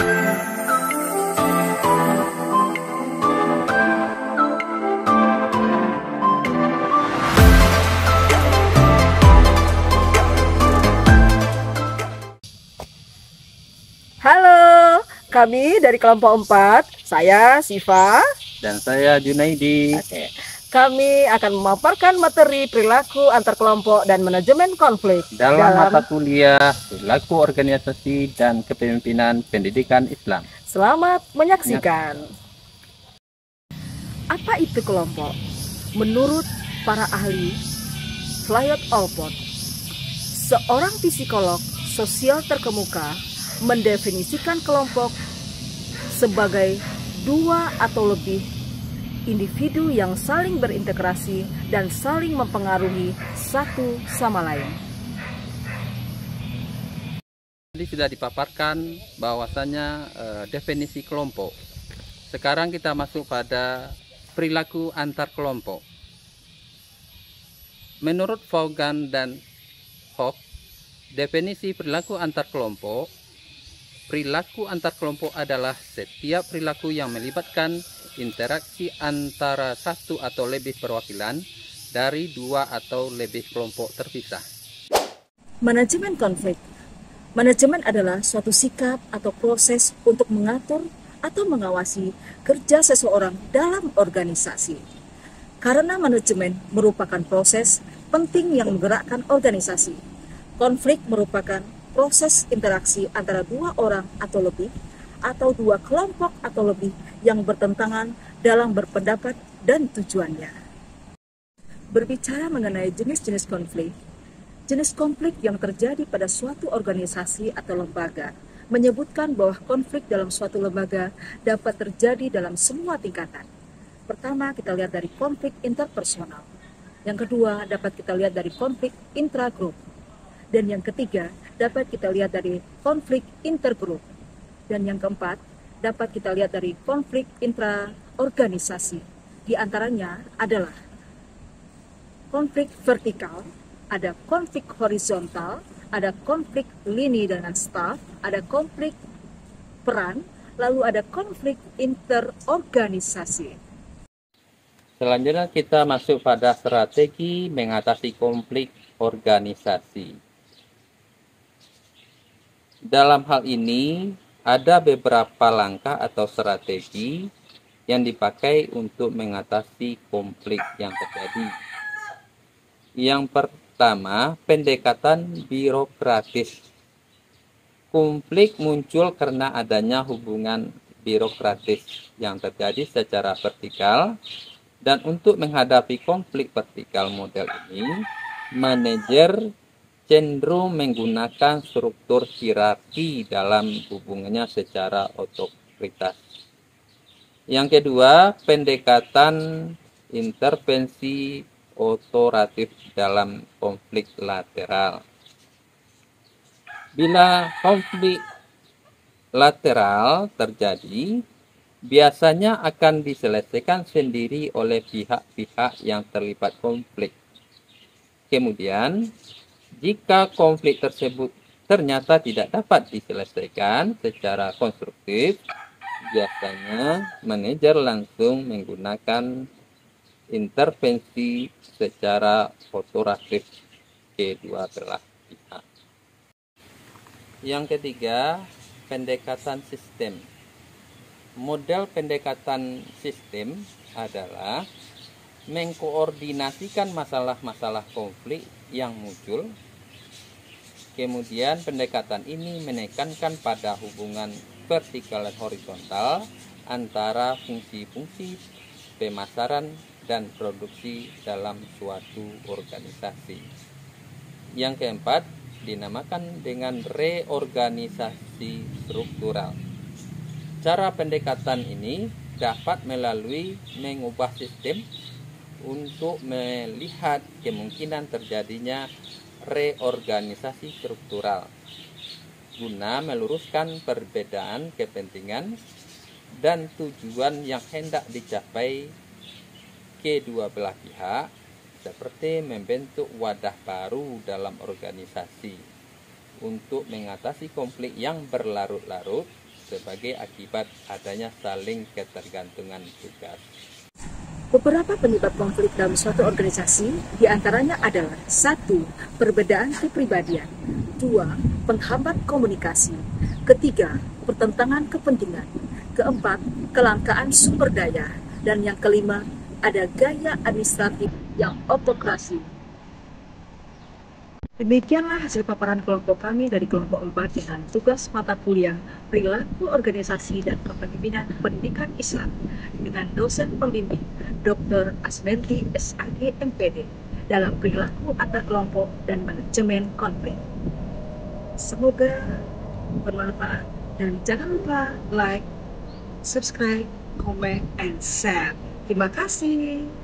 Halo, kami dari kelompok 4, saya Siva. Dan saya Junaidi. Oke. Kami akan memaparkan materi perilaku antar kelompok dan manajemen konflik dalam mata kuliah perilaku organisasi dan kepemimpinan pendidikan Islam. Selamat menyaksikan. Apa itu kelompok? Menurut para ahli Flyot Allport, seorang psikolog sosial terkemuka mendefinisikan kelompok sebagai dua atau lebih individu yang saling berintegrasi dan saling mempengaruhi satu sama lain. Jadi sudah dipaparkan bahwasannya definisi kelompok. Sekarang kita masuk pada perilaku antar kelompok. Menurut Vaughan dan Hope, definisi perilaku antar kelompok adalah setiap perilaku yang melibatkan interaksi antara satu atau lebih perwakilan dari dua atau lebih kelompok terpisah. Manajemen konflik. Manajemen adalah suatu sikap atau proses untuk mengatur atau mengawasi kerja seseorang dalam organisasi. Karena manajemen merupakan proses penting yang menggerakkan organisasi. Konflik merupakan proses interaksi antara dua orang atau lebih, atau dua kelompok atau lebih yang bertentangan dalam berpendapat dan tujuannya. Berbicara mengenai jenis-jenis konflik yang terjadi pada suatu organisasi atau lembaga menyebutkan bahwa konflik dalam suatu lembaga dapat terjadi dalam semua tingkatan. Pertama, kita lihat dari konflik interpersonal. Yang kedua, dapat kita lihat dari konflik intragrup. Dan yang ketiga, dapat kita lihat dari konflik intergrup. Dan yang keempat, dapat kita lihat dari konflik intraorganisasi. Di antaranya adalah konflik vertikal, ada konflik horizontal, ada konflik lini dengan staf, ada konflik peran, lalu ada konflik interorganisasi. Selanjutnya kita masuk pada strategi mengatasi konflik organisasi. Dalam hal ini, ada beberapa langkah atau strategi yang dipakai untuk mengatasi konflik yang terjadi. Yang pertama, pendekatan birokratis. Konflik muncul karena adanya hubungan birokratis yang terjadi secara vertikal. Dan untuk menghadapi konflik vertikal model ini, manajer cenderung menggunakan struktur hierarki dalam hubungannya secara otoritas. Yang kedua, pendekatan intervensi otoratif dalam konflik lateral. Bila konflik lateral terjadi, biasanya akan diselesaikan sendiri oleh pihak-pihak yang terlibat konflik. Kemudian, jika konflik tersebut ternyata tidak dapat diselesaikan secara konstruktif, biasanya manajer langsung menggunakan intervensi secara otoratif kedua belah pihak. Yang ketiga, pendekatan sistem. Model pendekatan sistem adalah mengkoordinasikan masalah-masalah konflik yang muncul. Kemudian pendekatan ini menekankan pada hubungan vertikal dan horizontal antara fungsi-fungsi pemasaran dan produksi dalam suatu organisasi. Yang keempat, dinamakan dengan reorganisasi struktural. Cara pendekatan ini dapat melalui mengubah sistem untuk melihat kemungkinan terjadinya reorganisasi struktural guna meluruskan perbedaan kepentingan dan tujuan yang hendak dicapai kedua belah pihak, seperti membentuk wadah baru dalam organisasi untuk mengatasi konflik yang berlarut-larut sebagai akibat adanya saling ketergantungan tugas. Beberapa penyebab konflik dalam suatu organisasi diantaranya adalah 1. Perbedaan kepribadian, 2. Penghambat komunikasi, ketiga, pertentangan kepentingan, keempat, kelangkaan sumber daya, dan yang kelima, ada gaya administratif yang otokrasi. Demikianlah hasil paparan kelompok kami dari kelompok 4 dengan tugas mata kuliah Perilaku Organisasi dan Kepemimpinan Pendidikan Islam dengan dosen pembimbing Dr. Asmenti SAD MPD dalam perilaku antar kelompok dan manajemen konflik. Semoga bermanfaat dan jangan lupa like, subscribe, comment, and share. Terima kasih.